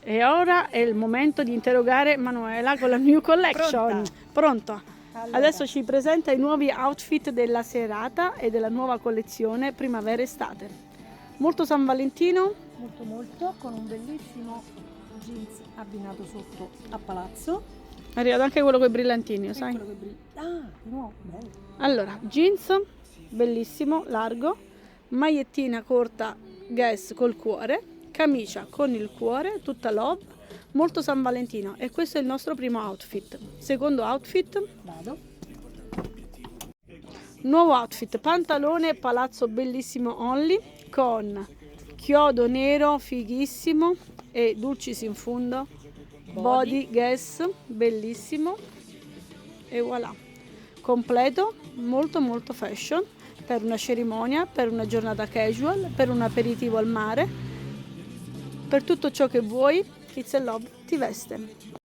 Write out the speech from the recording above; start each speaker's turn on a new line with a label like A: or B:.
A: E ora è il momento di interrogare Manuela con la New Collection. Pronta?
B: Allora.
A: Adesso ci presenta i nuovi outfit della serata e della nuova collezione primavera-estate. Molto San Valentino.
B: Molto, con un bellissimo jeans abbinato sotto a palazzo.
A: È arrivato anche quello con i brillantini, sai?
B: Quello che brilla. Ah, no, bello.
A: Allora, jeans, bellissimo, largo, magliettina corta Guess col cuore, camicia con il cuore, tutta love, molto San Valentino. E questo è il nostro primo outfit. Secondo outfit,
B: Vado.
A: nuovo outfit, pantalone palazzo bellissimo only con chiodo nero fighissimo e dulcis in fondo, body Guess bellissimo e voilà, completo, molto fashion per una cerimonia, per una giornata casual, per un aperitivo al mare, per tutto ciò che vuoi. Kids and Love ti veste.